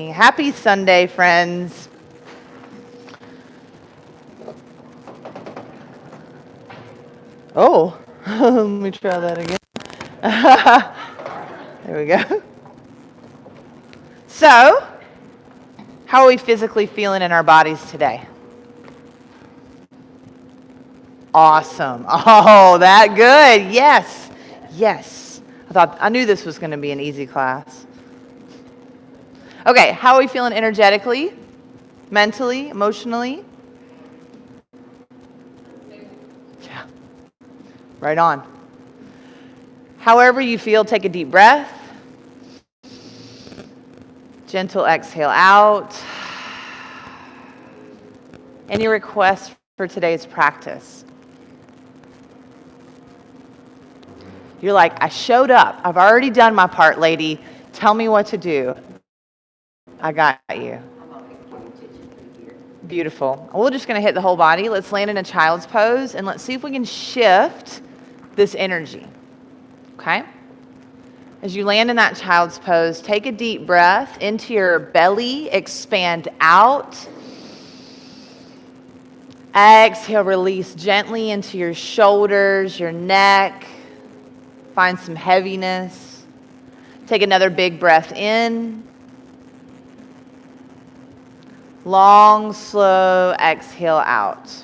Happy Sunday, friends. Oh, let me try that again. There we go. So, how are we physically feeling in our bodies today? Awesome. Oh, that good. Yes. Yes. I knew this was going to be an easy class. Okay, how are we feeling energetically, mentally, emotionally? Yeah. Right on. However you feel, take a deep breath. Gentle exhale out. Any requests for today's practice? You're like, I showed up. I've already done my part, lady. Tell me what to do. I got you. Beautiful. We're just going to hit the whole body. Let's land in a child's pose, and let's see if we can shift this energy. Okay? As you land in that child's pose, take a deep breath into your belly, expand out. Exhale, release gently into your shoulders, your neck. Find some heaviness. Take another big breath in. Long, slow exhale out.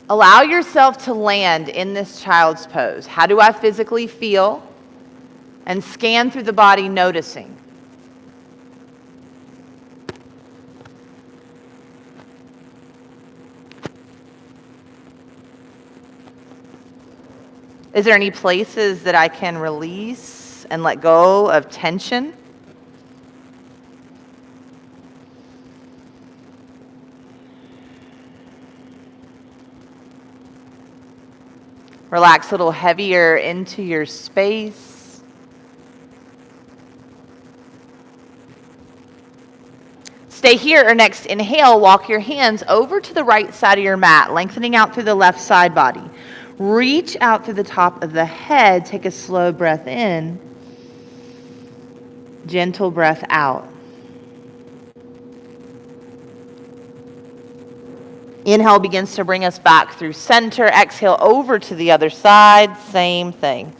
Allow yourself to land in this child's pose. How do I physically feel? And scan through the body, noticing. Is there any places that I can release and let go of tension? Relax a little heavier into your space. Stay here, or next inhale, walk your hands over to the right side of your mat, lengthening out through the left side body. Reach out through the top of the head. Take a slow breath in. Gentle breath out. Inhale begins to bring us back through center. Exhale over to the other side. Same thing.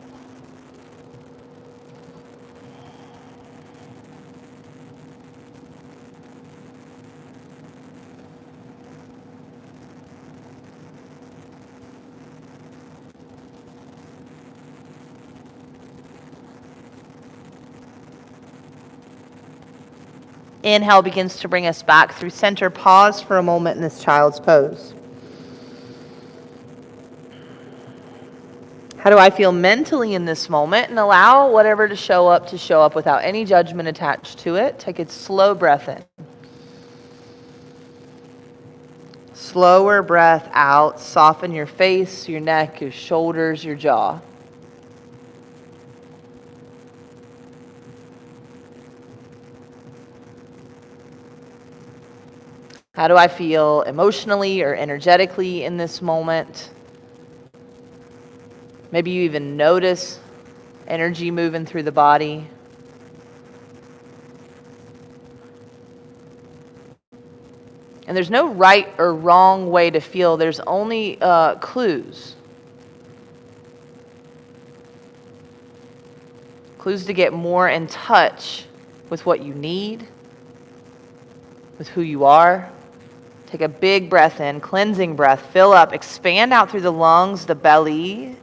Inhale begins to bring us back through center. Pause for a moment in this child's pose. How do I feel mentally in this moment? And allow whatever to show up without any judgment attached to it. Take a slow breath in. Slower breath out. Soften your face, your neck, your shoulders, your jaw. How do I feel emotionally or energetically in this moment? Maybe you even notice energy moving through the body. And there's no right or wrong way to feel. There's only clues. Clues to get more in touch with what you need, with who you are. Take a big breath in, cleansing breath. Fill up, expand out through the lungs, the belly.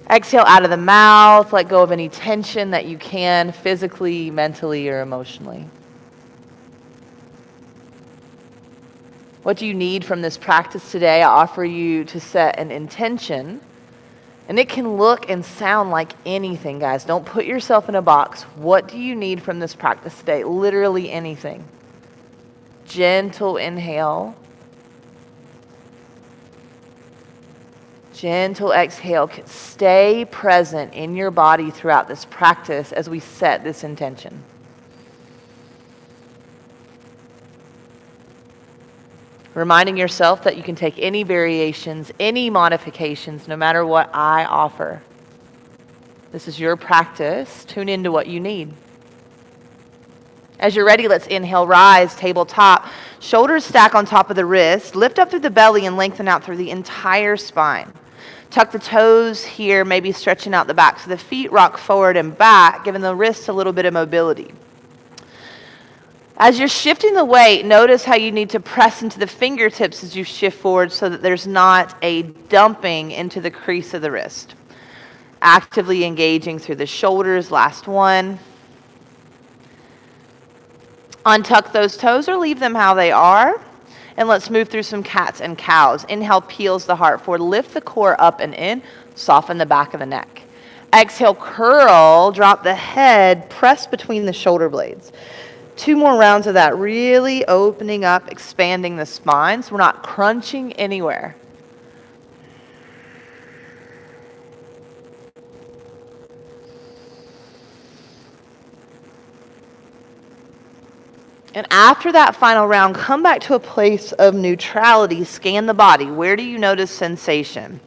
Exhale out of the mouth. Let go of any tension that you can, physically, mentally, or emotionally. What do you need from this practice today? I offer you to set an intention. And it can look and sound like anything, guys. Don't put yourself in a box. What do you need from this practice today? Literally anything. Gentle inhale. Gentle exhale. Stay present in your body throughout this practice as we set this intention. Reminding yourself that you can take any variations, any modifications, no matter what I offer. This is your practice. Tune into what you need. As you're ready, let's inhale, rise, tabletop. Shoulders stack on top of the wrist. Lift up through the belly and lengthen out through the entire spine. Tuck the toes here, maybe stretching out the back. So the feet rock forward and back, giving the wrists a little bit of mobility. As you're shifting the weight, notice how you need to press into the fingertips as you shift forward so that there's not a dumping into the crease of the wrist. Actively engaging through the shoulders. Last one. Untuck those toes or leave them how they are. And let's move through some cats and cows. Inhale, peels the heart forward. Lift the core up and in. Soften the back of the neck. Exhale, curl. Drop the head. Press between the shoulder blades. 2 more rounds of that. Really opening up, expanding the spine so we're not crunching anywhere. And after that final round, come back to a place of neutrality. Scan the body. Where do you notice sensation?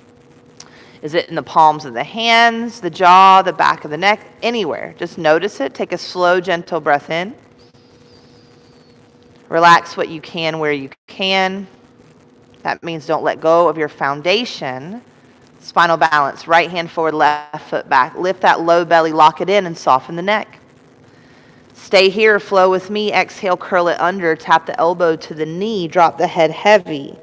Is it in the palms of the hands, the jaw, the back of the neck? Anywhere. Just notice it. Take a slow, gentle breath in. Relax what you can where you can. That means don't let go of your foundation. Spinal balance. Right hand forward, left foot back. Lift that low belly, lock it in, and soften the neck. Stay here, flow with me. Exhale, curl it under. Tap the elbow to the knee. Drop the head heavy.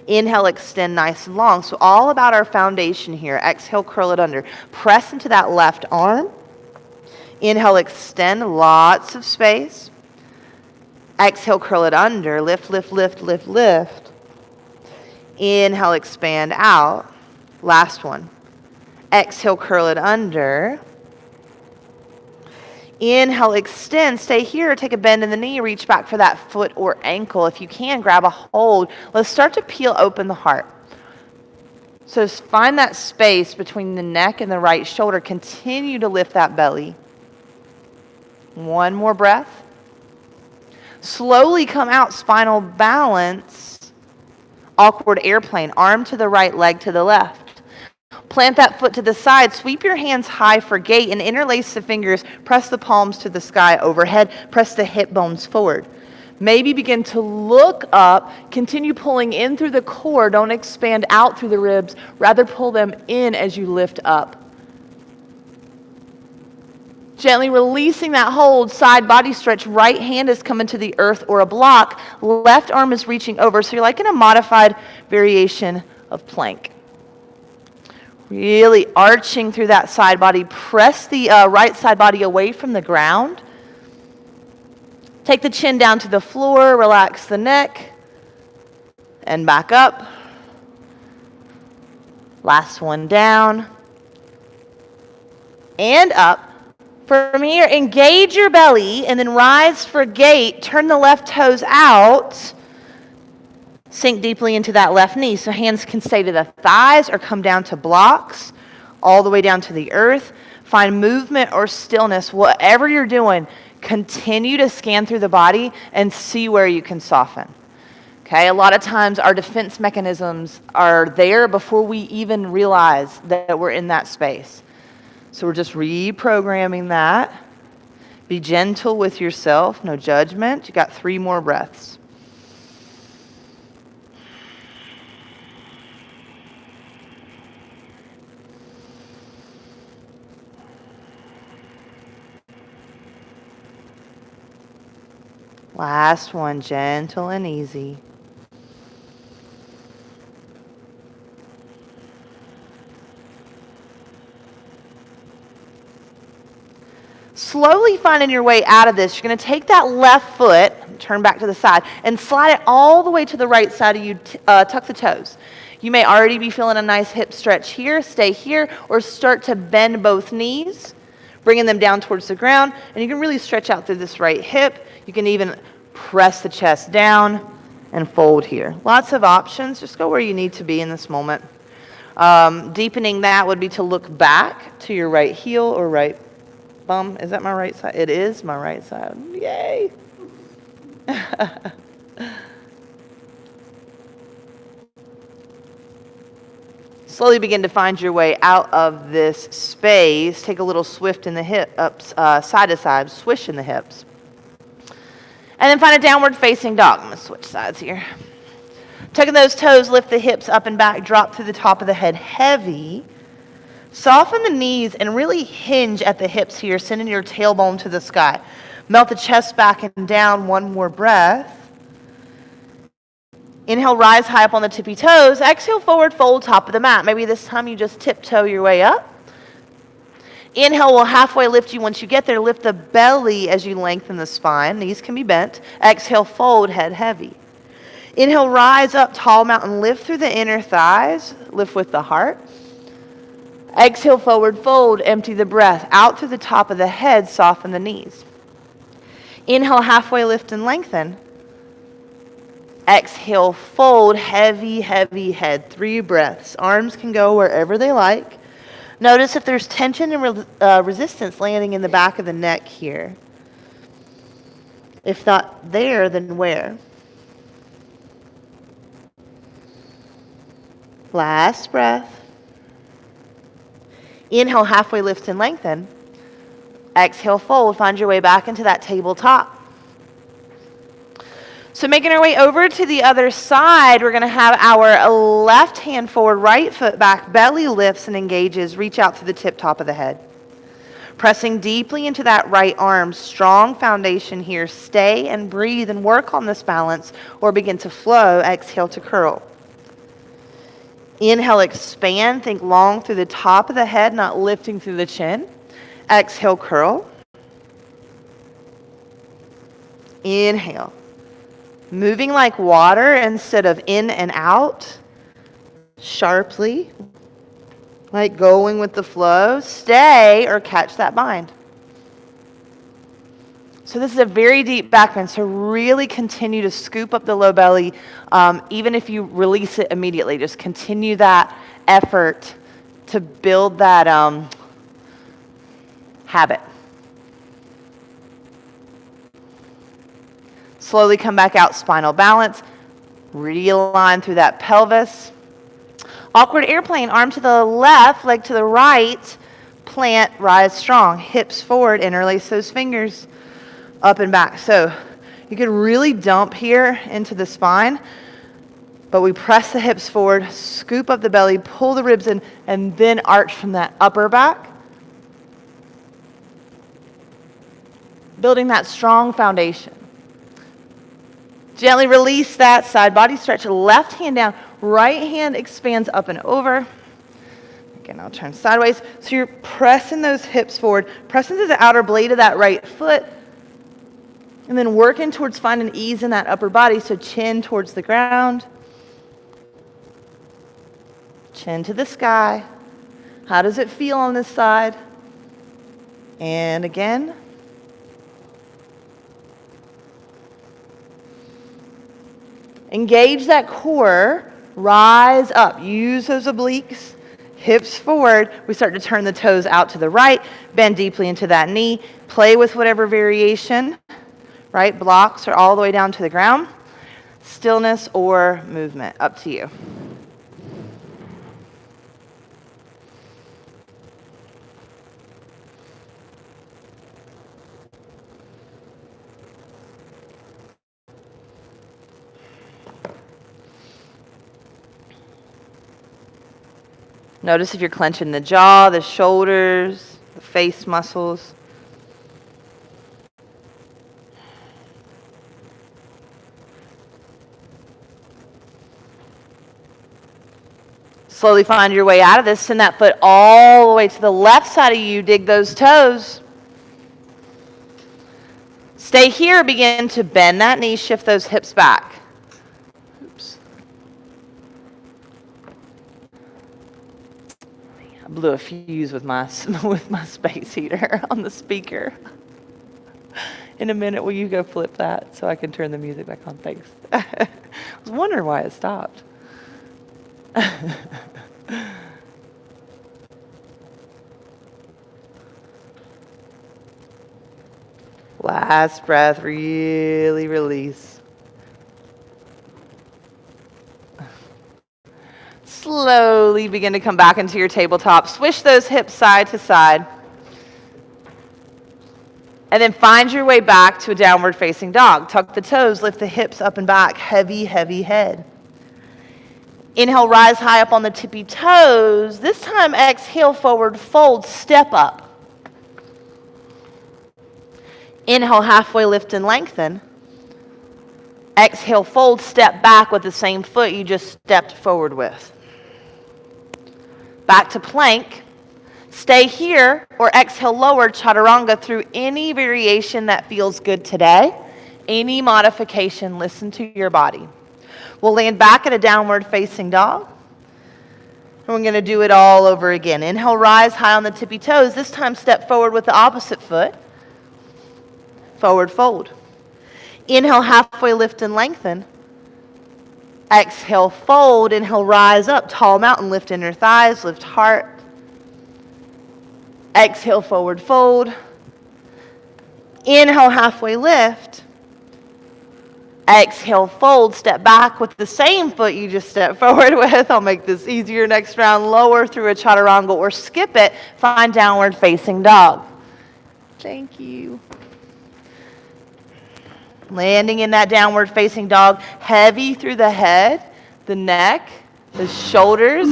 Inhale, extend nice and long. So all about our foundation here. Exhale, curl it under. Press into that left arm. Inhale, extend, lots of space. Exhale, curl it under. Lift, lift, lift, lift, lift. Inhale, expand out. Last one. Exhale, curl it under. Inhale, extend, stay here, take a bend in the knee, reach back for that foot or ankle. If you can, grab a hold. Let's start to peel open the heart. So find that space between the neck and the right shoulder. Continue to lift that belly. One more breath. Slowly come out, spinal balance. Awkward airplane, arm to the right, leg to the left. Plant that foot to the side. Sweep your hands high for gate and interlace the fingers. Press the palms to the sky overhead. Press the hip bones forward. Maybe begin to look up. Continue pulling in through the core. Don't expand out through the ribs. Rather pull them in as you lift up. Gently releasing that hold. Side body stretch. Right hand is coming to the earth or a block. Left arm is reaching over. So you're like in a modified variation of plank. Really arching through that side body. Press the right side body away from the ground. Take the chin down to the floor. Relax the neck. And back up. Last one down. And up. From here, engage your belly and then rise for gate. Turn the left toes out. Sink deeply into that left knee. So hands can stay to the thighs or come down to blocks, all the way down to the earth. Find movement or stillness. Whatever you're doing, continue to scan through the body and see where you can soften. Okay, a lot of times our defense mechanisms are there before we even realize that we're in that space. So we're just reprogramming that. Be gentle with yourself, no judgment. You got 3 more breaths. Last one, gentle and easy. Slowly finding your way out of this, you're going to take that left foot, turn back to the side, and slide it all the way to the right side of you. Tuck the toes. You may already be feeling a nice hip stretch here. Stay here, or start to bend both knees, bringing them down towards the ground, and you can really stretch out through this right hip. You can even press the chest down and fold here. Lots of options. Just go where you need to be in this moment. Deepening that would be to look back to your right heel or right bum. Is that my right side? It is my right side. Yay! Slowly begin to find your way out of this space. Take a little swift in the hips, side to side, swish in the hips. And then find a downward facing dog. I'm going to switch sides here. Tucking those toes, lift the hips up and back, drop through the top of the head heavy. Soften the knees and really hinge at the hips here, sending your tailbone to the sky. Melt the chest back and down. One more breath. Inhale, rise high up on the tippy toes. Exhale, forward fold, top of the mat. Maybe this time you just tiptoe your way up. Inhale will halfway lift you. Once you get there, lift the belly as you lengthen the spine. Knees can be bent. Exhale, fold, head heavy. Inhale, rise up, tall mountain. Lift through the inner thighs. Lift with the heart. Exhale, forward fold. Empty the breath. Out through the top of the head. Soften the knees. Inhale, halfway lift and lengthen. Exhale, fold, heavy, heavy head. 3 breaths. Arms can go wherever they like. Notice if there's tension and resistance landing in the back of the neck here. If not there, then where? Last breath. Inhale, halfway lift and lengthen. Exhale, fold. Find your way back into that tabletop. So making our way over to the other side, we're going to have our left hand forward, right foot back, belly lifts and engages, reach out to the tip top of the head. Pressing deeply into that right arm, strong foundation here. Stay and breathe and work on this balance or begin to flow. Exhale to curl. Inhale, expand, think long through the top of the head, not lifting through the chin. Exhale, curl. Inhale. Moving like water instead of in and out, sharply, like going with the flow. Stay or catch that bind. So this is a very deep back bend, so really continue to scoop up the low belly, even if you release it immediately. Just continue that effort to build that habit. Slowly come back out, spinal balance. Realign through that pelvis. Awkward airplane, arm to the left, leg to the right. Plant, rise strong. Hips forward, interlace those fingers. Up and back. So you could really dump here into the spine. But we press the hips forward, scoop up the belly, pull the ribs in, and then arch from that upper back. Building that strong foundation. Gently release that side body stretch. Left hand down. Right hand expands up and over. Again, I'll turn sideways. So you're pressing those hips forward. Pressing to the outer blade of that right foot. And then working towards finding ease in that upper body. So chin towards the ground. Chin to the sky. How does it feel on this side? And again. Engage that core, rise up. Use those obliques, hips forward. We start to turn the toes out to the right, bend deeply into that knee. Play with whatever variation, right? Blocks are all the way down to the ground. Stillness or movement, up to you. Notice if you're clenching the jaw, the shoulders, the face muscles. Slowly find your way out of this. Send that foot all the way to the left side of you. Dig those toes. Stay here. Begin to bend that knee. Shift those hips back. Oops. I blew a fuse with my space heater on the speaker. In a minute, will you go flip that so I can turn the music back on? Thanks. I was wondering why it stopped. Last breath, really release. slowly begin to come back into your tabletop. Swish those hips side to side. And then find your way back to a downward facing dog. Tuck the toes, lift the hips up and back, heavy, heavy head. Inhale, rise high up on the tippy toes. This time, exhale, forward fold, step up. Inhale, halfway lift and lengthen. Exhale, fold, step back with the same foot you just stepped forward with. Back to plank. Stay here or exhale, lower chaturanga through any variation that feels good today. Any modification, listen to your body. We'll land back at a downward facing dog. And we're going to do it all over again. Inhale, rise high on the tippy toes. This time, step forward with the opposite foot. Forward fold. Inhale, halfway lift and lengthen. Exhale, fold. Inhale, rise up. Tall mountain, lift inner thighs, lift heart. Exhale, forward fold. Inhale, halfway lift. Exhale, fold. Step back with the same foot you just stepped forward with. I'll make this easier next round. Lower through a chaturanga or skip it. Find downward facing dog. Thank you. Landing in that downward facing dog, heavy through the head, the neck, the shoulders.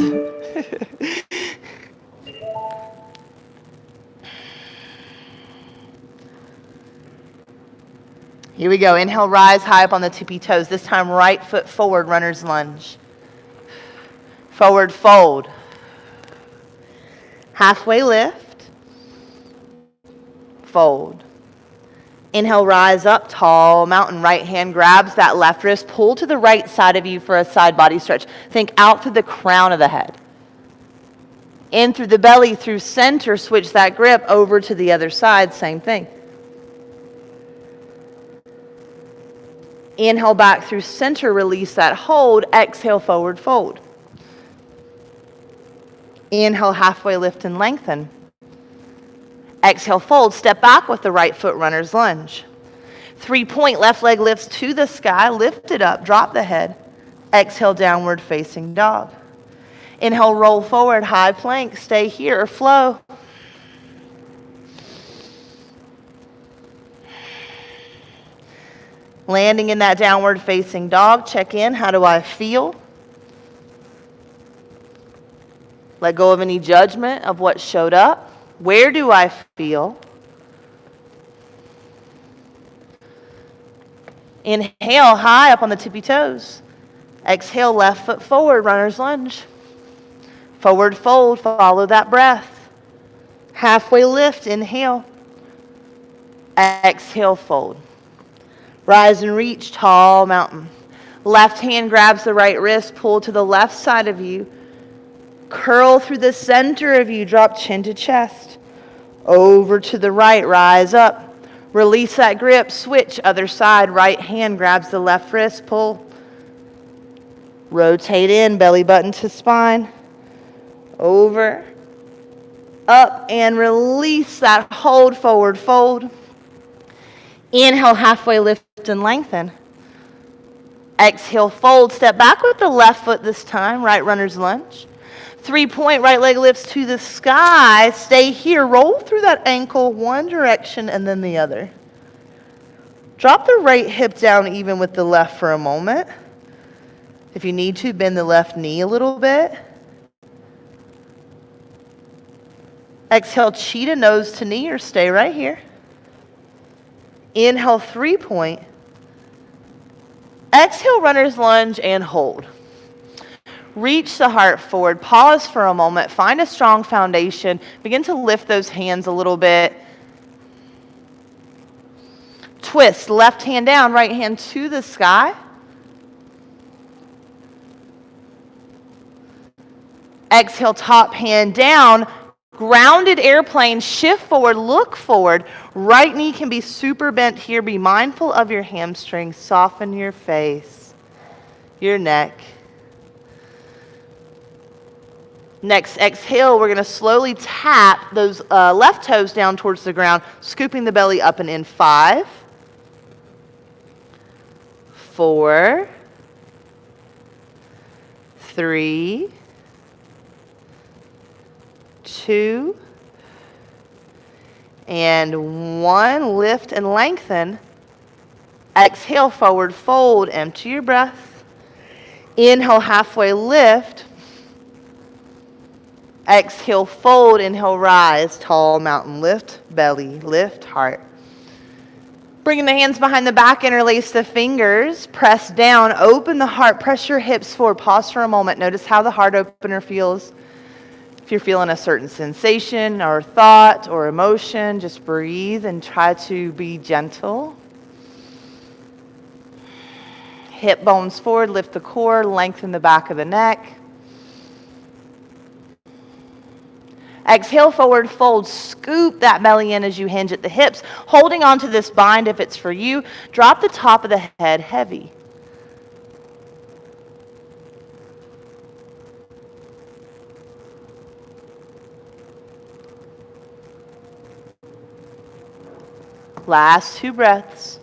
Here we go. Inhale, rise high up on the tippy toes. This time, right foot forward, runner's lunge. Forward fold. Halfway lift. Fold. Inhale, rise up, tall mountain. Right hand grabs that left wrist. Pull to the right side of you for a side body stretch. Think out through the crown of the head. In through the belly, through center. Switch that grip over to the other side. Same thing. Inhale back through center. Release that hold. Exhale, forward fold. Inhale, halfway lift and lengthen. Exhale, fold. Step back with the right foot, runner's lunge. 3-point, left leg lifts to the sky. Lift it up. Drop the head. Exhale, downward facing dog. Inhale, roll forward, high plank. Stay here or flow. Landing in that downward facing dog. Check in. How do I feel? Let go of any judgment of what showed up. Where do I feel? Inhale, high up on the tippy toes. Exhale, left foot forward, runner's lunge. Forward fold, follow that breath. Halfway lift, inhale. Exhale, fold. Rise and reach, tall mountain. Left hand grabs the right wrist, pull to the left side of you. Curl through the center of you, drop chin to chest. Over to the right, rise up. Release that grip, switch, other side. Right hand grabs the left wrist, pull. Rotate in, belly button to spine. Over, up, and release that hold, forward fold. Inhale, halfway lift and lengthen. Exhale, fold, step back with the left foot this time, right runner's lunge. 3-point, right leg lifts to the sky. Stay here. Roll through that ankle one direction and then the other. Drop the right hip down even with the left for a moment. If you need to, bend the left knee a little bit. Exhale, cheetah, nose to knee, or stay right here. Inhale, 3-point. Exhale, runner's lunge, and hold. Reach the heart forward. Pause for a moment. Find a strong foundation. Begin to lift those hands a little bit. Twist. Left hand down, right hand to the sky. Exhale, top hand down. Grounded airplane. Shift forward. Look forward. Right knee can be super bent here. Be mindful of your hamstrings. Soften your face, your neck. Next exhale, we're going to slowly tap those left toes down towards the ground, scooping the belly up and in. 5, 4, 3, 2, and 1. Lift and lengthen. Exhale, forward fold, empty your breath. Inhale, halfway lift. Exhale, fold, inhale, rise, tall mountain lift, belly, lift, heart. Bringing the hands behind the back, interlace the fingers, press down, open the heart, press your hips forward, pause for a moment. Notice how the heart opener feels. If you're feeling a certain sensation or thought or emotion, just breathe and try to be gentle. Hip bones forward, lift the core, lengthen the back of the neck. Exhale, forward fold. Scoop that belly in as you hinge at the hips. Holding on to this bind if it's for you. Drop the top of the head heavy. Last 2 breaths.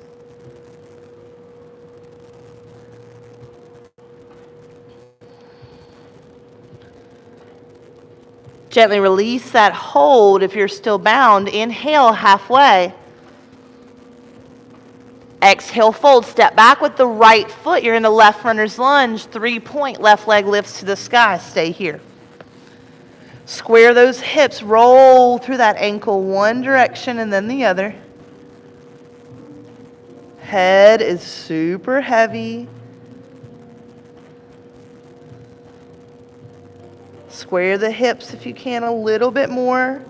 Gently release that hold if you're still bound. Inhale, halfway. Exhale, fold. Step back with the right foot. You're in the left runner's lunge. 3-point. Left leg lifts to the sky. Stay here. Square those hips. Roll through that ankle one direction and then the other. Head is super heavy. Square the hips if you can a little bit more.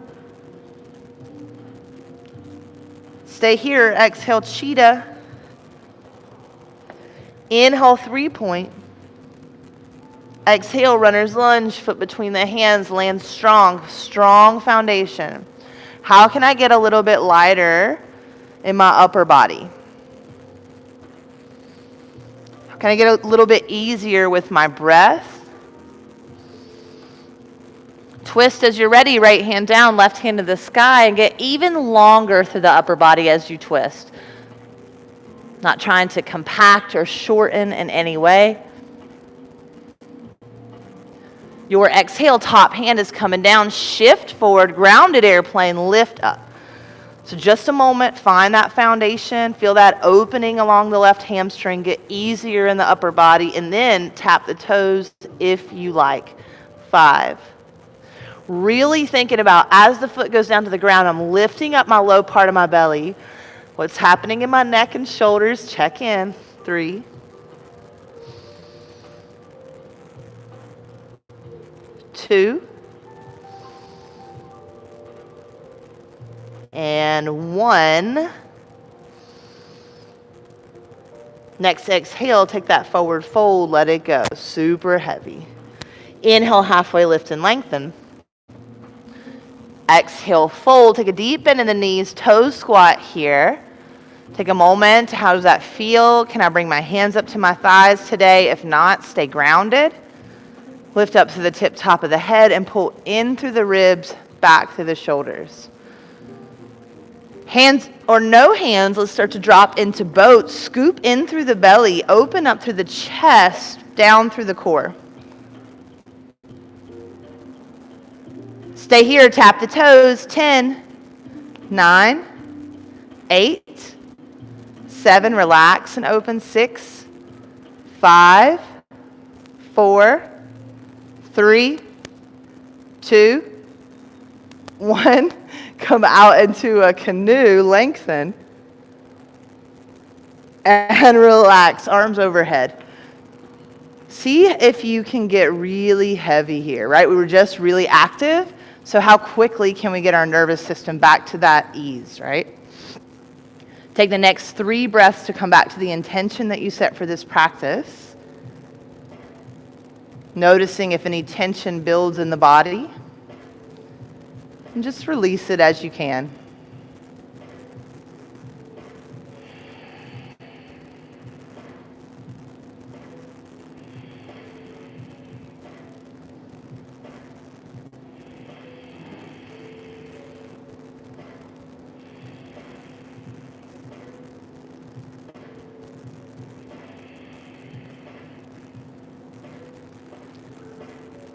Stay here. Exhale, cheetah. Inhale, 3-point. Exhale, runner's lunge. Foot between the hands. Land strong. Strong foundation. How can I get a little bit lighter in my upper body? How can I get a little bit easier with my breath? Twist as you're ready, right hand down, left hand to the sky, and get even longer through the upper body as you twist. Not trying to compact or shorten in any way. Your exhale, top hand is coming down, shift forward, grounded airplane, lift up. So just a moment, find that foundation, feel that opening along the left hamstring, get easier in the upper body, and then tap the toes if you like. 5. Really thinking about, as the foot goes down to the ground, I'm lifting up my low part of my belly. What's happening in my neck and shoulders? Check in. 3. 2. And 1. Next exhale, take that forward fold, let it go. Super heavy. Inhale, halfway lift and lengthen. Exhale, fold. Take a deep bend in the knees, toes squat here. Take a moment. How does that feel? Can I bring my hands up to my thighs today? If not, stay grounded. Lift up to the tip top of the head and pull in through the ribs, back through the shoulders. Hands or no hands, let's start to drop into boat. Scoop in through the belly, open up through the chest, down through the core. Stay here, tap the toes. 10, 9, 8, 7, relax and open. 6, 5, 4, 3, 2, 1. Come out into a canoe, lengthen, and relax, arms overhead. See if you can get really heavy here, right? We were just really active, so how quickly can we get our nervous system back to that ease, right? Take the next 3 breaths to come back to the intention that you set for this practice. Noticing if any tension builds in the body. And just release it as you can.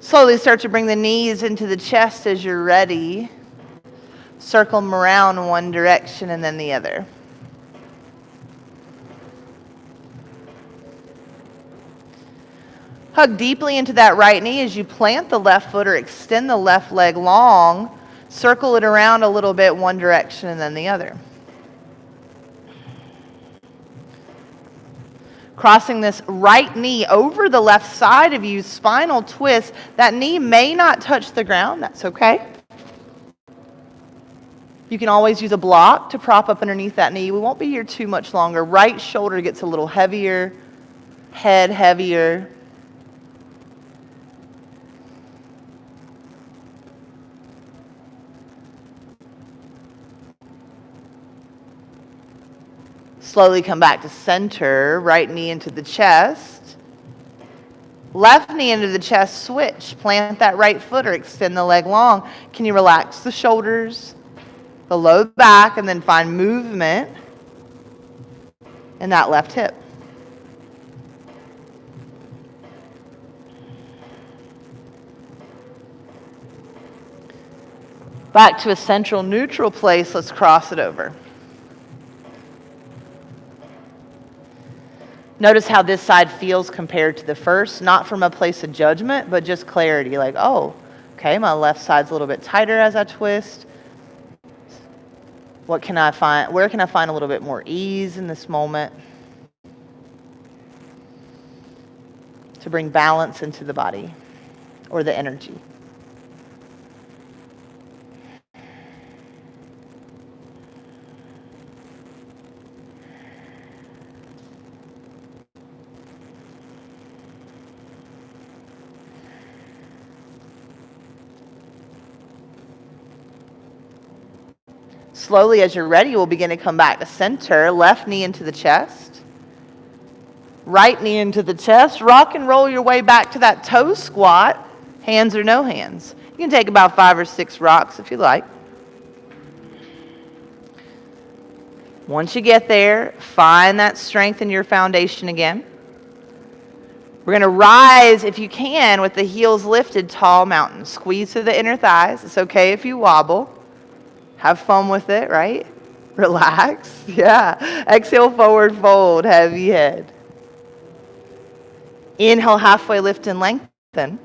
Slowly start to bring the knees into the chest as you're ready. Circle them around one direction and then the other. Hug deeply into that right knee as you plant the left foot or extend the left leg long. Circle it around a little bit one direction and then the other. Crossing this right knee over the left side of you, spinal twist. That knee may not touch the ground. That's okay. You can always use a block to prop up underneath that knee. We won't be here too much longer. Right shoulder gets a little heavier, head heavier. Slowly come back to center, right knee into the chest. Left knee into the chest, switch. Plant that right foot or extend the leg long. Can you relax the shoulders, the low back, and then find movement in that left hip. Back to a central neutral place, let's cross it over. Notice how this side feels compared to the first, not from a place of judgment, but just clarity. Like, oh, okay, my left side's a little bit tighter as I twist. What can I find? Where can I find a little bit more ease in this moment to bring balance into the body or the energy? Slowly, as you're ready, we'll begin to come back to center. Left knee into the chest. Right knee into the chest. Rock and roll your way back to that toe squat, hands or no hands. You can take about 5 or 6 rocks if you like. Once you get there, find that strength in your foundation again. We're going to rise, if you can, with the heels lifted, tall mountain. Squeeze through the inner thighs. It's okay if you wobble. Have fun with it, right? Relax. Yeah. Exhale, forward fold, heavy head. Inhale, halfway lift and lengthen.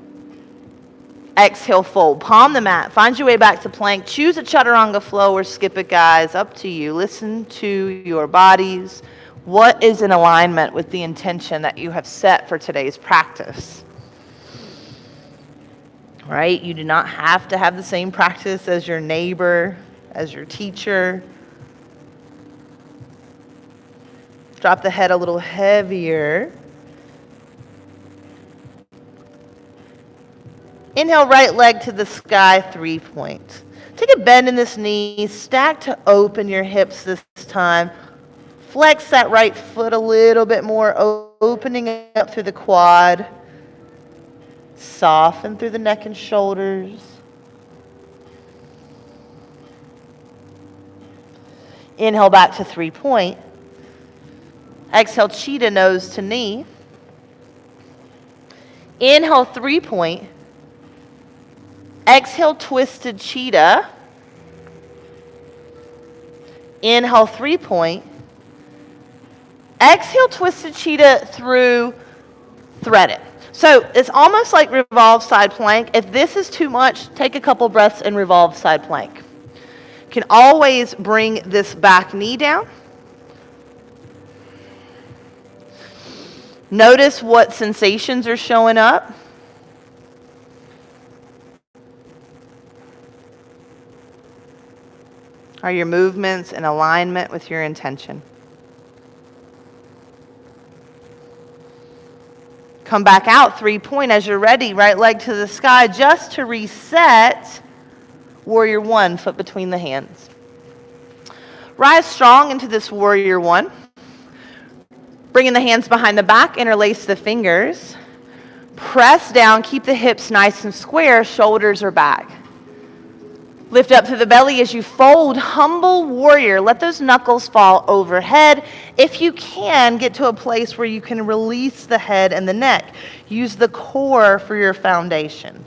Exhale, fold. Palm the mat. Find your way back to plank. Choose a chaturanga flow or skip it, guys. Up to you. Listen to your bodies. What is in alignment with the intention that you have set for today's practice? Right? You do not have to have the same practice as your neighbor, as your teacher. Drop the head a little heavier. Inhale, right leg to the sky, 3-point. Take a bend in this knee, stack to open your hips this time. Flex that right foot a little bit more, opening up through the quad. Soften through the neck and shoulders. Inhale back to 3-point. Exhale, cheetah, nose to knee. Inhale, 3-point. Exhale, twisted cheetah. Inhale, 3-point. Exhale, twisted cheetah through threaded. So it's almost like revolve side plank. If this is too much, take a couple breaths and revolve side plank. You can always bring this back knee down. Notice what sensations are showing up. Are your movements in alignment with your intention? Come back out, 3-point as you're ready. Right leg to the sky just to reset. Warrior 1, foot between the hands. Rise strong into this warrior 1. Bringing the hands behind the back, interlace the fingers. Press down, keep the hips nice and square, shoulders are back. Lift up through the belly as you fold, humble warrior. Let those knuckles fall overhead. If you can, get to a place where you can release the head and the neck. Use the core for your foundation.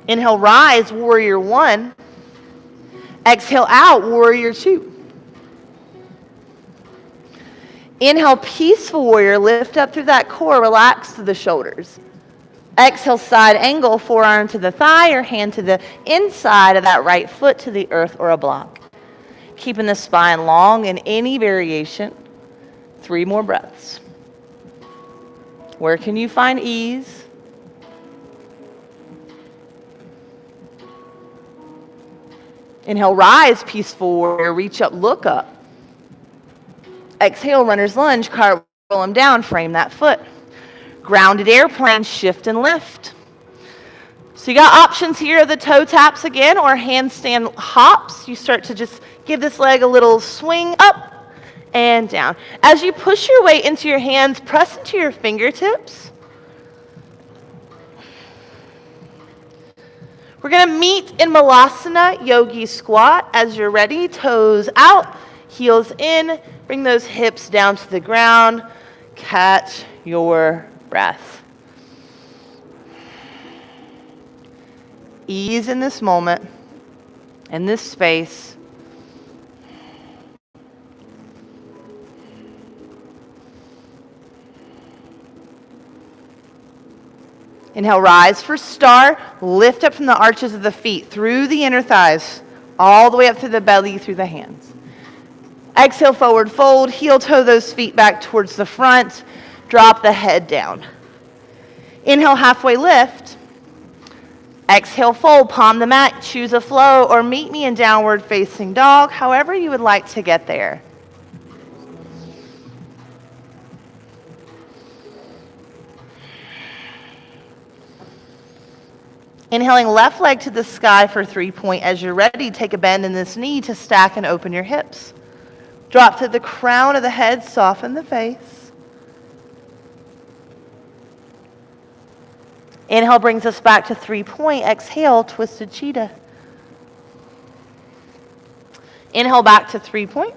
Inhale, rise, warrior one. Exhale out, warrior two. Inhale, peaceful warrior, lift up through that core, relax through the shoulders. Exhale, side angle, forearm to the thigh or hand to the inside of that right foot to the earth or a block. Keeping the spine long in any variation. 3 more breaths. Where can you find ease? Inhale, rise, peaceful warrior, reach up, look up. Exhale, runner's lunge, cartwheel them down, frame that foot. Grounded airplane, shift and lift. So you got options here, the toe taps again or handstand hops. You start to just give this leg a little swing up and down. As you push your weight into your hands, press into your fingertips. We're going to meet in Malasana Yogi Squat. As you're ready, toes out, heels in, bring those hips down to the ground. Catch your breath. Ease in this moment, in this space. Inhale, rise for star. Lift up from the arches of the feet, through the inner thighs, all the way up through the belly, through the hands. Exhale, forward fold. Heel toe those feet back towards the front. Drop the head down. Inhale, halfway lift. Exhale, fold, palm the mat, choose a flow, or meet me in downward facing dog, however you would like to get there. Inhaling left leg to the sky for 3-point. As you're ready, take a bend in this knee to stack and open your hips. Drop to the crown of the head, soften the face. Inhale brings us back to 3-point. Exhale, twisted cheetah. Inhale back to 3-point.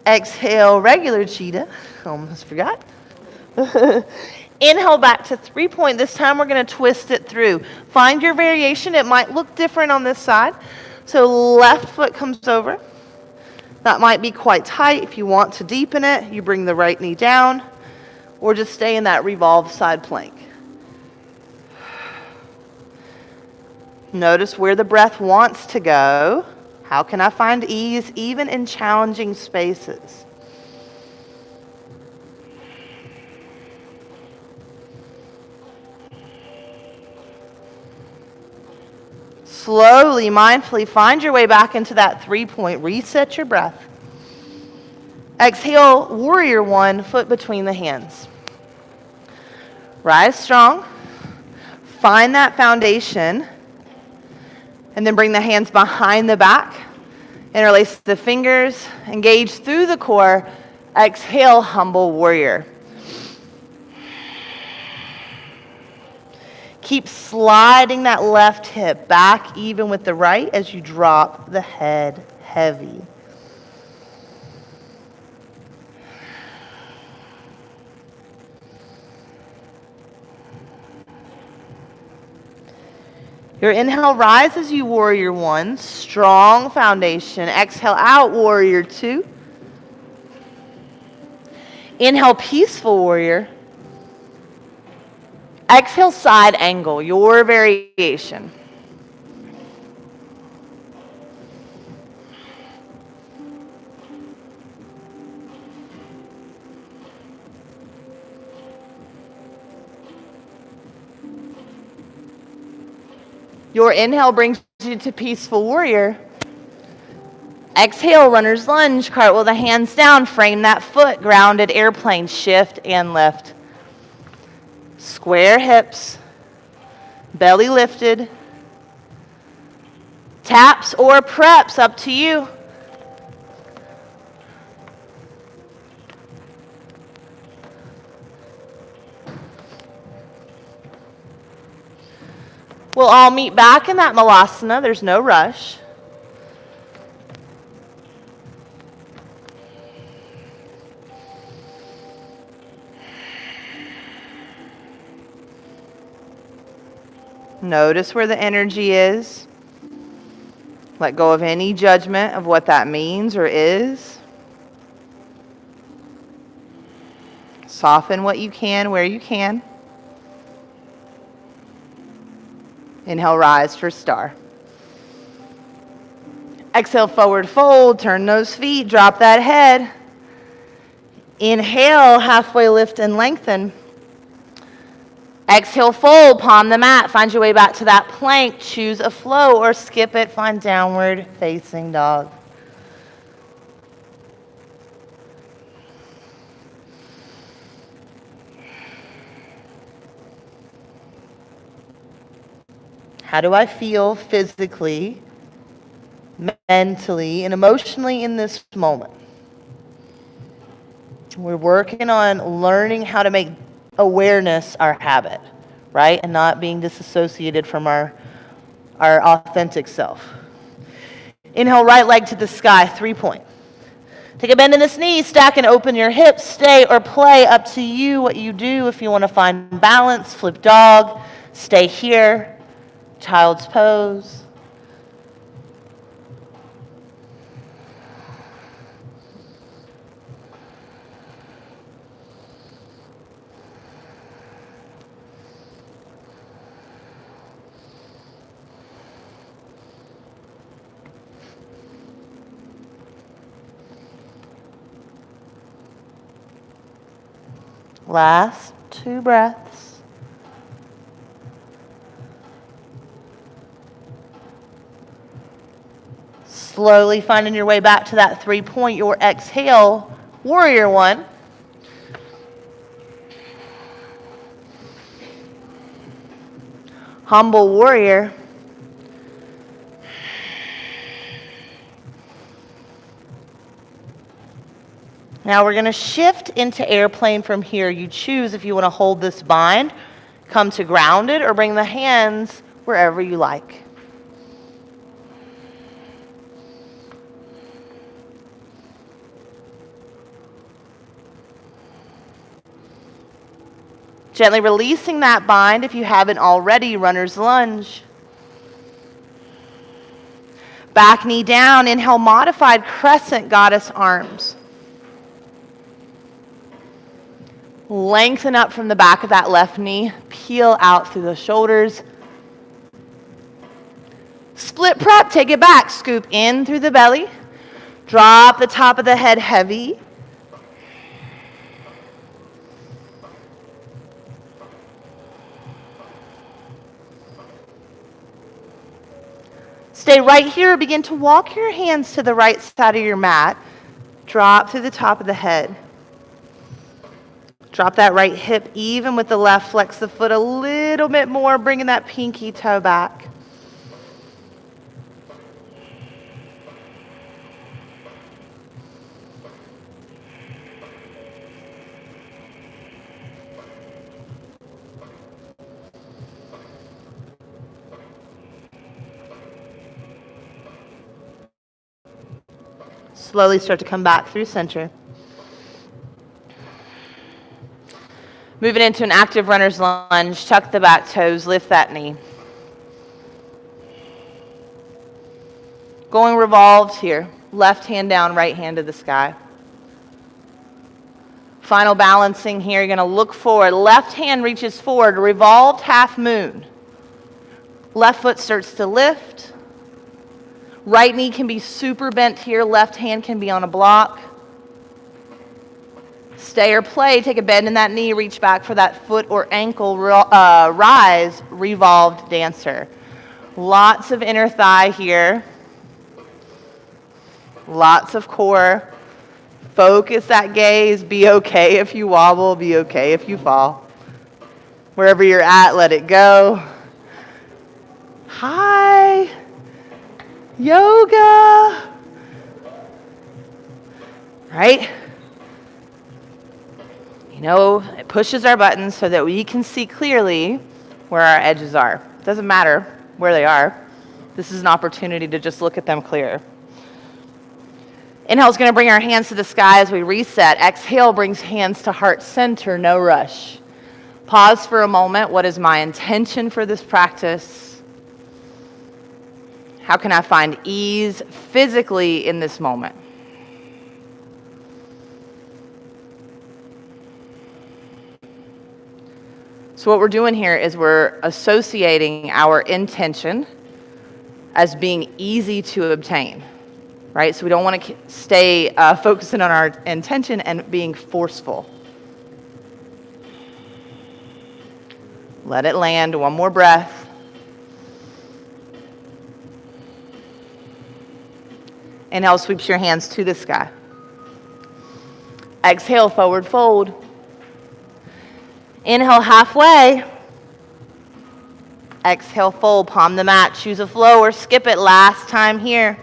Exhale, regular cheetah. Almost forgot. Inhale back to 3-point. This time we're going to twist it through. Find your variation. It might look different on this side. So left foot comes over. That might be quite tight. If you want to deepen it, you bring the right knee down or just stay in that revolve side plank. Notice where the breath wants to go. How can I find ease even in challenging spaces? Slowly, mindfully, find your way back into that 3-point. Reset your breath. Exhale, warrior one, foot between the hands. Rise strong. Find that foundation. And then bring the hands behind the back. Interlace the fingers. Engage through the core. Exhale, humble warrior. Keep sliding that left hip back even with the right as you drop the head heavy. Your inhale, rise as you warrior one, strong foundation. Exhale out, warrior two. Inhale, peaceful warrior. Exhale, side angle, your variation. Your inhale brings you to peaceful warrior. Exhale, runner's lunge, cartwheel the hands down, frame that foot, grounded airplane, shift and lift. Square hips, belly lifted. Taps or preps, up to you. We'll all meet back in that Malasana. There's no rush. Notice where the energy is. Let go of any judgment of what that means or is. Soften what you can where you can. Inhale, rise for star. Exhale, forward fold. Turn those feet. Drop that head. Inhale, halfway lift and lengthen. Exhale, fold, palm the mat. Find your way back to that plank. Choose a flow or skip it. Find downward facing dog. How do I feel physically, mentally, and emotionally in this moment? We're working on learning how to make awareness our habit, right? And not being disassociated from our authentic self. Inhale, right leg to the sky, 3-point. Take a bend in this knee, stack and open your hips. Stay or play, up to you what you do. If you want to find balance, flip dog. Stay here. Child's pose. Last 2 breaths. Slowly finding your way back to that 3-point, your exhale, warrior 1. Humble warrior. Now we're going to shift into airplane from here. You choose if you want to hold this bind, come to grounded, or bring the hands wherever you like. Gently releasing that bind if you haven't already, runner's lunge. Back knee down, inhale, modified crescent goddess arms. Lengthen up from the back of that left knee, peel out through the shoulders. Split prep, take it back, scoop in through the belly. Drop the top of the head heavy. Stay right here. Begin to walk your hands to the right side of your mat. Drop through the top of the head. Drop that right hip even with the left. Flex the foot a little bit more, bringing that pinky toe back. Slowly start to come back through center. Moving into an active runner's lunge, tuck the back toes, lift that knee. Going revolved here, left hand down, right hand to the sky. Final balancing here, you're going to look forward. Left hand reaches forward, revolved half moon. Left foot starts to lift. Right knee can be super bent here. Left hand can be on a block. Stay or play. Take a bend in that knee. Reach back for that foot or ankle rise. Revolved dancer. Lots of inner thigh here. Lots of core. Focus that gaze. Be okay if you wobble. Be okay if you fall. Wherever you're at, let it go. Hi. Yoga. Right? You know, it pushes our buttons so that we can see clearly where our edges are. It doesn't matter where they are. This is an opportunity to just look at them clear. Inhale is going to bring our hands to the sky as we reset. Exhale brings hands to heart center, no rush. Pause for a moment. What is my intention for this practice? How can I find ease physically in this moment? So what we're doing here is we're associating our intention as being easy to obtain, right? So we don't want to stay focusing on our intention and being forceful. Let it land. One more breath. Inhale, sweeps your hands to the sky. Exhale, forward fold. Inhale, halfway. Exhale, fold, palm the mat. Choose a flow or skip it. Last time here.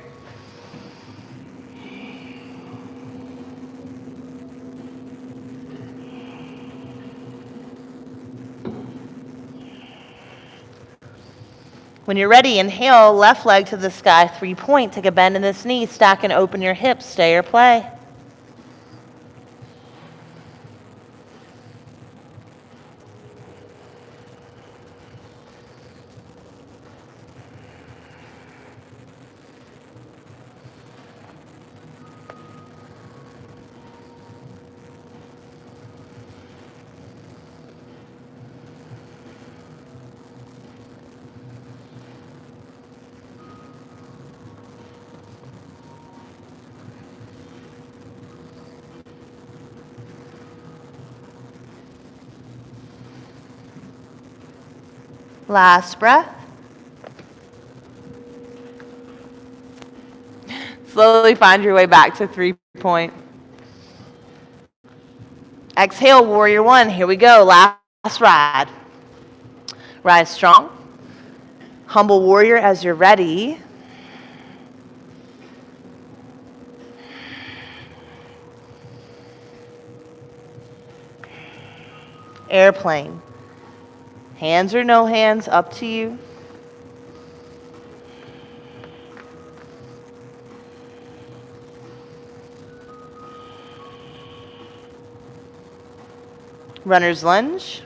When you're ready, inhale, left leg to the sky, 3-point. Take a bend in this knee, stack and open your hips, stay or play. Last breath. Slowly find your way back to 3-point. Exhale, warrior one. Here we go. Last ride. Rise strong. Humble warrior as you're ready. Airplane. Hands or no hands, up to you. Runner's lunge.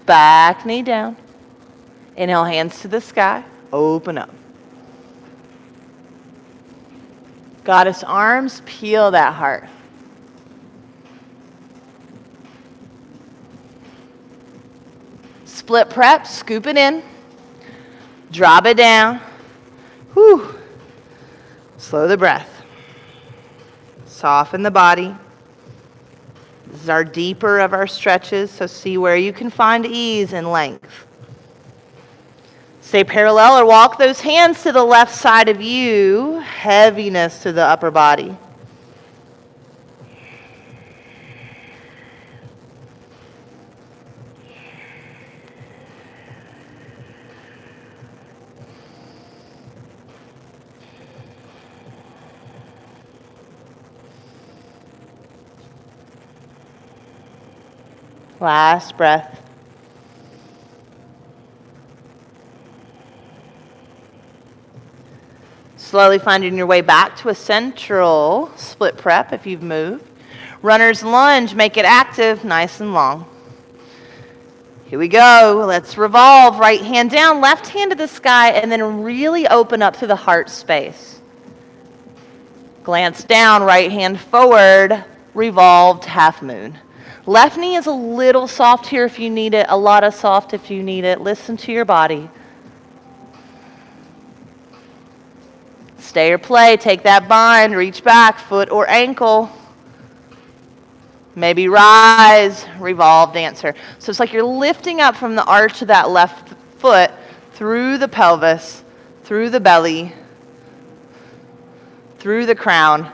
Back knee down. Inhale, hands to the sky. Open up. Goddess arms, peel that heart. Split prep, scoop it in. Drop it down. Whew. Slow the breath. Soften the body. This is our deeper of our stretches, so see where you can find ease and length. Stay parallel or walk those hands to the left side of you. Heaviness to the upper body. Last breath. Slowly finding your way back to a central split prep if you've moved. Runner's lunge, make it active, nice and long. Here we go. Let's revolve. Right hand down, left hand to the sky, and then really open up to the heart space. Glance down, right hand forward, revolved half moon. Left knee is a little soft here if you need it, a lot of soft if you need it. Listen to your body. Stay or play, take that bind, reach back, foot or ankle. Maybe rise, revolve, dancer. So it's like you're lifting up from the arch of that left foot through the pelvis, through the belly, through the crown.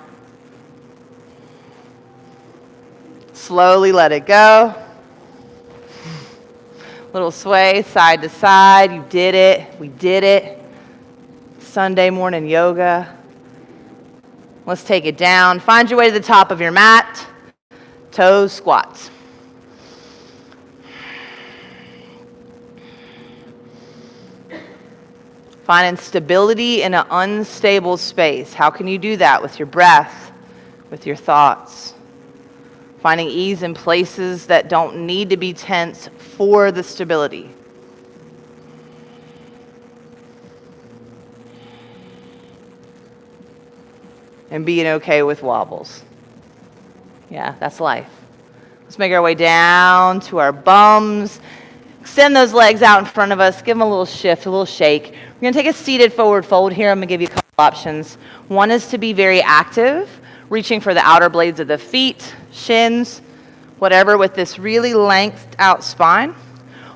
Slowly let it go. Little sway side to side. You did it. We did it. Sunday morning yoga. Let's take it down. Find your way to the top of your mat. Toes squats. Finding stability in an unstable space. How can you do that? With your breath, with your thoughts. Finding ease in places that don't need to be tense for the stability. And being okay with wobbles. Yeah, that's life. Let's make our way down to our bums. Extend those legs out in front of us. Give them a little shift, a little shake. We're going to take a seated forward fold here. I'm going to give you a couple options. One is to be very active, reaching for the outer blades of the feet, shins, whatever, with this really lengthed out spine.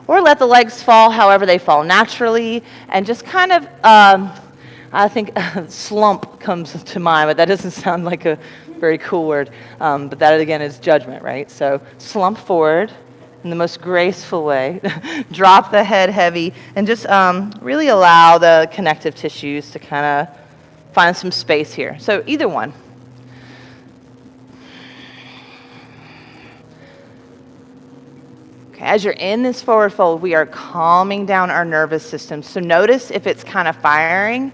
Or let the legs fall however they fall naturally, and just kind of, I think slump comes to mind, but that doesn't sound like a very cool word. But that, again, is judgment, right? So slump forward in the most graceful way. Drop the head heavy, and just really allow the connective tissues to kind of find some space here. So either one. Okay, as you're in this forward fold, we are calming down our nervous system. So notice if it's kind of firing,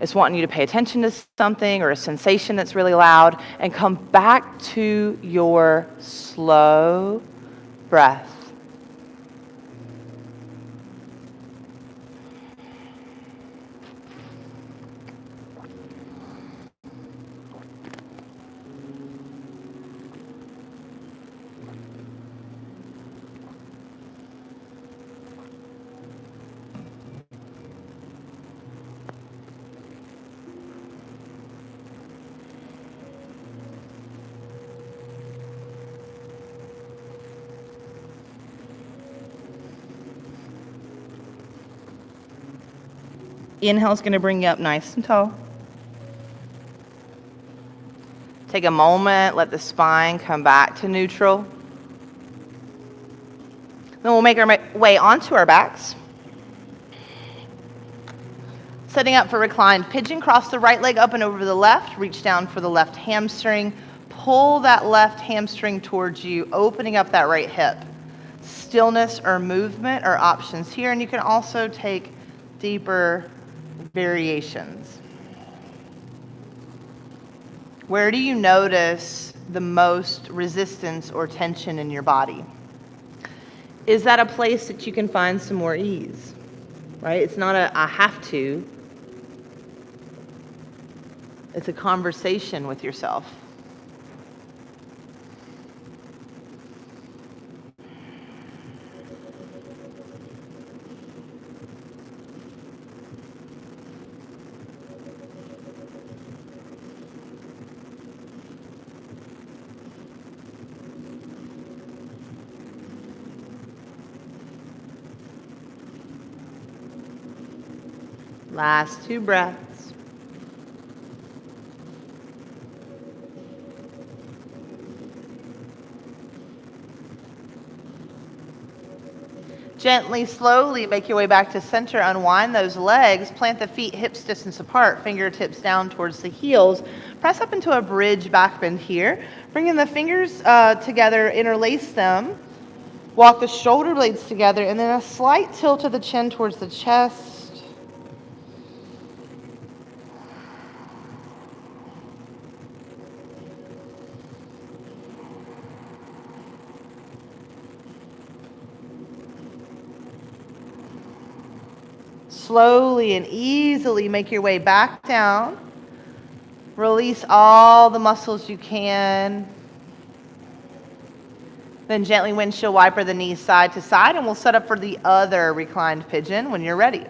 it's wanting you to pay attention to something or a sensation that's really loud, and come back to your slow breath. Inhale is going to bring you up nice and tall. Take a moment, let the spine come back to neutral. Then we'll make our way onto our backs. Setting up for reclined pigeon, cross the right leg up and over the left, reach down for the left hamstring, pull that left hamstring towards you, opening up that right hip. Stillness or movement are options here, and you can also take deeper variations. Where do you notice the most resistance or tension in your body? Is that a place that you can find some more ease? Right? It's not a I have to. It's a conversation with yourself. Last 2 breaths. Gently, slowly make your way back to center. Unwind those legs. Plant the feet hips distance apart. Fingertips down towards the heels. Press up into a bridge back bend here. Bringing the fingers together, interlace them. Walk the shoulder blades together, and then a slight tilt of the chin towards the chest. Slowly and easily make your way back down. Release all the muscles you can. Then gently windshield wiper the knees side to side, and we'll set up for the other reclined pigeon when you're ready.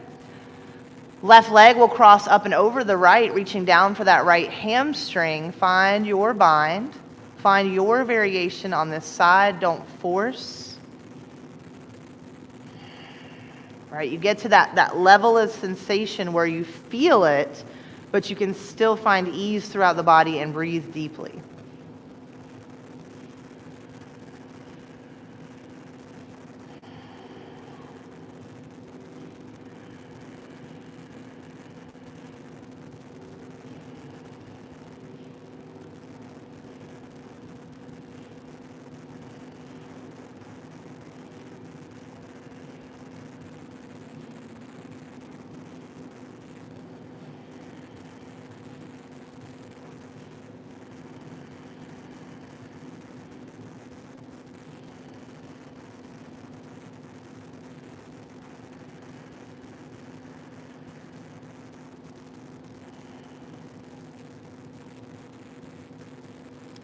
Left leg will cross up and over the right, reaching down for that right hamstring. Find your bind. Find your variation on this side. Don't force. Right, you get to that level of sensation where you feel it, but you can still find ease throughout the body and breathe deeply.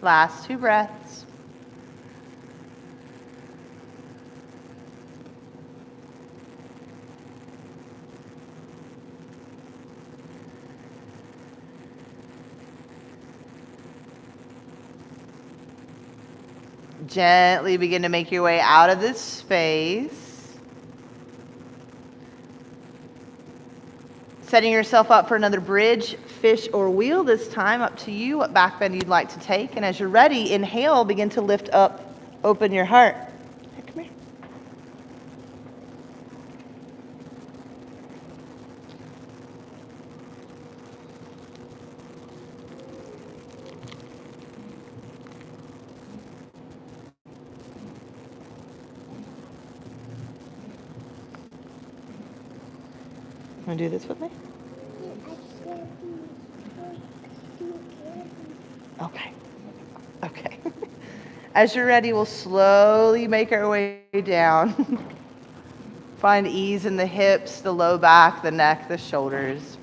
Last 2 breaths. Gently begin to make your way out of this space. Setting yourself up for another bridge, fish, or wheel this time. Up to you what back bend you'd like to take. And as you're ready, inhale, begin to lift up, open your heart. Hey, come here. Want to do this with me? Okay. Okay. As you're ready, we'll slowly make our way down. Find ease in the hips, the low back, the neck, the shoulders.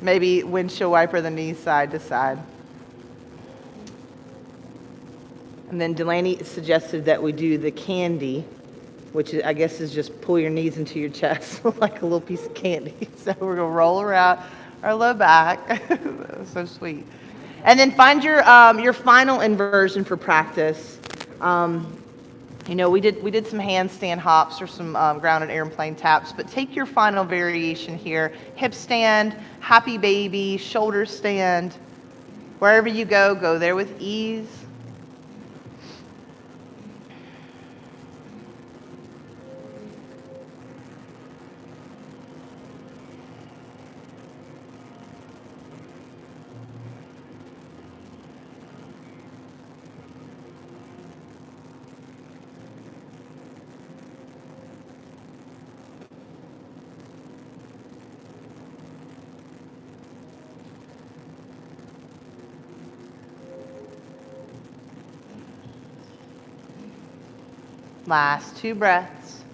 Maybe windshield wiper the knees side to side. And then Delaney suggested that we do the candy, which I guess is just pull your knees into your chest like a little piece of candy. So we're going to roll around our low back. That was so sweet. And then find your final inversion for practice. We did some handstand hops or some grounded airplane taps, but take your final variation here. Hip stand, happy baby, shoulder stand. Wherever you go there with ease. Last 2 breaths.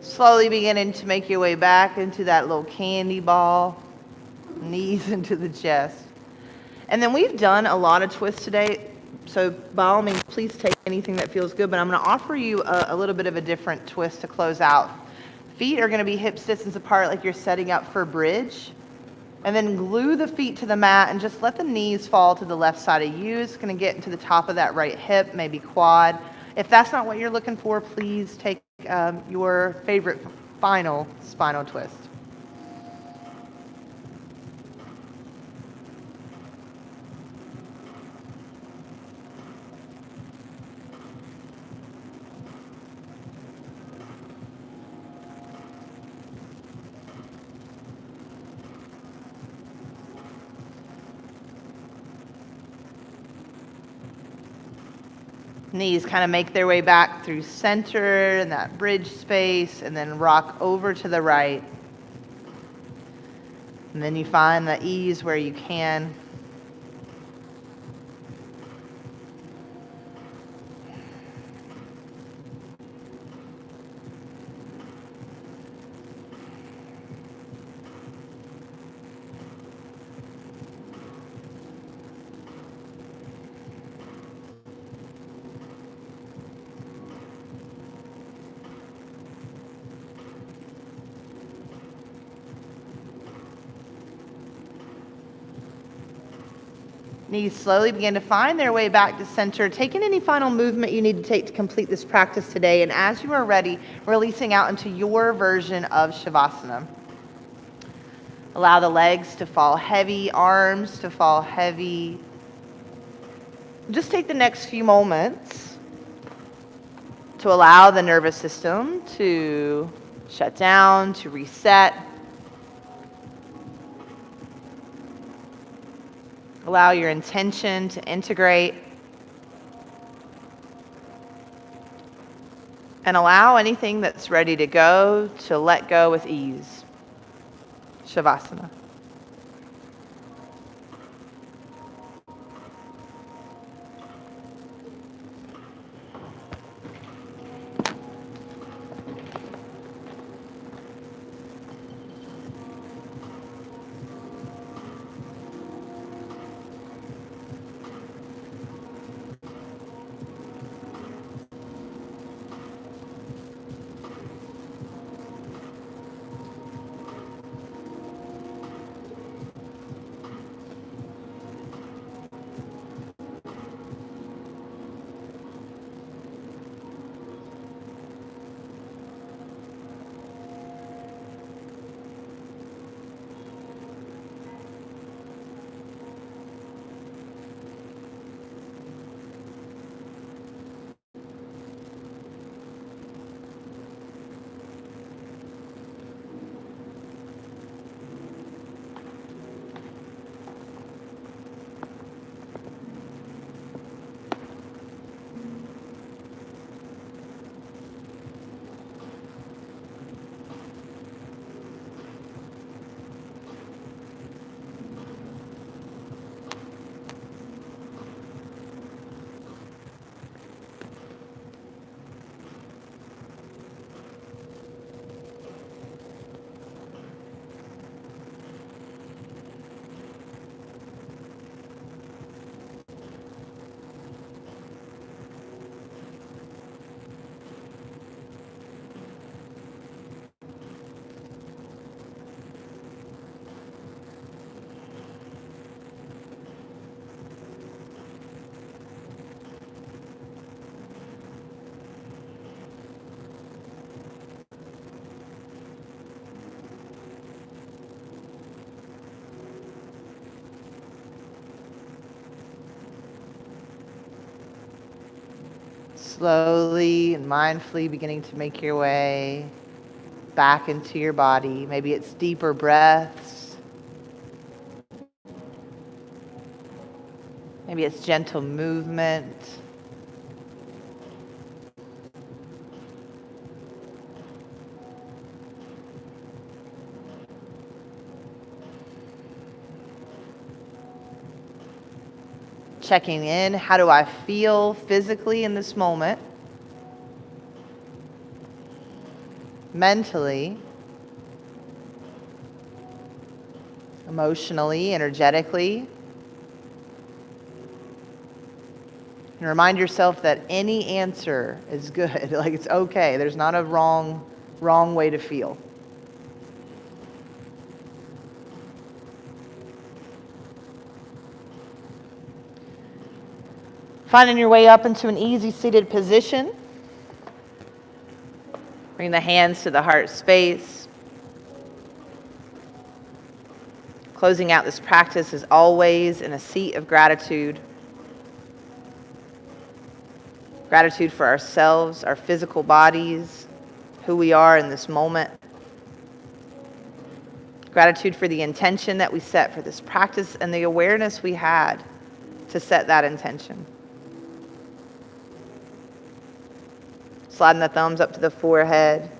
Slowly beginning to make your way back into that little candy ball, knees into the chest. And then we've done a lot of twists today. So by all means, please take anything that feels good, but I'm going to offer you a little bit of a different twist to close out. Feet are going to be hips distance apart like you're setting up for bridge. And then glue the feet to the mat and just let the knees fall to the left side of you. It's going to get into the top of that right hip, maybe quad. If that's not what you're looking for, please take your favorite final spinal twist. Knees kind of make their way back through center and that bridge space, and then rock over to the right. And then you find the ease where you can. Knees slowly begin to find their way back to center, taking any final movement you need to take to complete this practice today. And as you are ready, releasing out into your version of Shavasana. Allow the legs to fall heavy, arms to fall heavy. Just take the next few moments to allow the nervous system to shut down, to reset. Allow your intention to integrate. And allow anything that's ready to go to let go with ease. Shavasana. Slowly and mindfully beginning to make your way back into your body. Maybe it's deeper breaths. Maybe it's gentle movement. Checking in, how do I feel physically in this moment? Mentally, emotionally, energetically. And remind yourself that any answer is good. Like, it's okay. There's not a wrong way to feel. Finding your way up into an easy seated position. Bring the hands to the heart space. Closing out this practice is always in a seat of gratitude. Gratitude for ourselves, our physical bodies, who we are in this moment. Gratitude for the intention that we set for this practice and the awareness we had to set that intention. Sliding the thumbs up to the forehead.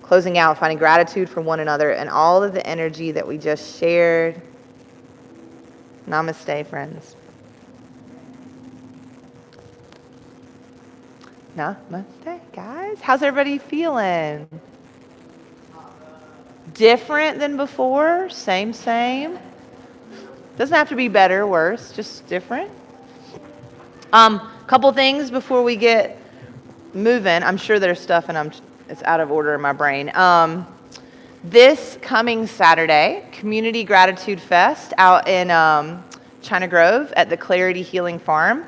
Closing out, finding gratitude for one another and all of the energy that we just shared. Namaste, friends. Namaste, guys. How's everybody feeling? Different than before? Same. Doesn't have to be better, worse, just different. Couple things before we get moving. I'm sure there's stuff and it's out of order in my brain. This coming Saturday, Community Gratitude Fest out in China Grove at the Clarity Healing Farm.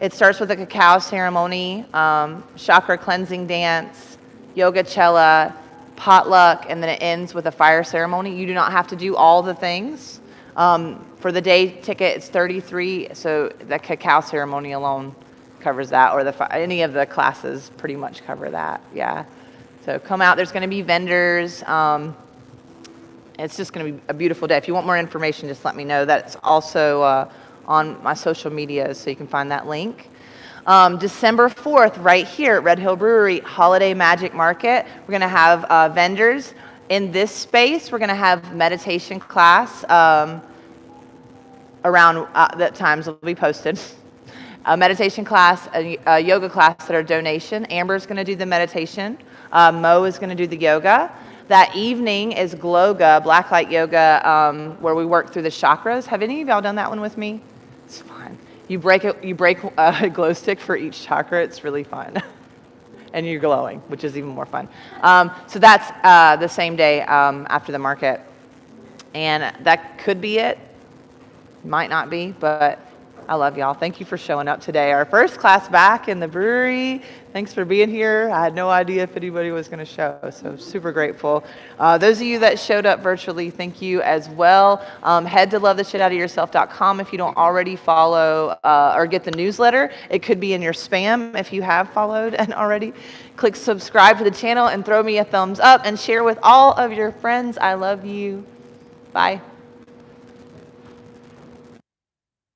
It starts with a cacao ceremony, chakra cleansing dance, yoga cella, potluck, and then it ends with a fire ceremony. You do not have to do all the things. For the day ticket, it's $33, so the cacao ceremony alone covers that, or any of the classes pretty much cover that, yeah. So come out, there's going to be vendors. It's just going to be a beautiful day. If you want more information, just let me know. That's also on my social media, so you can find that link. December 4th, right here at Red Hill Brewery, Holiday Magic Market. We're going to have vendors. In this space, we're going to have meditation class around that times will be posted. A meditation class, a yoga class that are donation. Amber's going to do the meditation. Mo is going to do the yoga. That evening is Gloga, Blacklight Yoga, where we work through the chakras. Have any of y'all done that one with me? It's fun. You break a glow stick for each chakra. It's really fun. And you're glowing, which is even more fun. So that's the same day after the market. And that could be it. Might not be, but I love y'all. Thank you for showing up today. Our first class back in the brewery. Thanks for being here. I had no idea if anybody was going to show, so super grateful. Those of you that showed up virtually, thank you as well. Head to lovetheshitoutofyourself.com if you don't already follow or get the newsletter. It could be in your spam if you have followed and already. Click subscribe to the channel and throw me a thumbs up and share with all of your friends. I love you. Bye.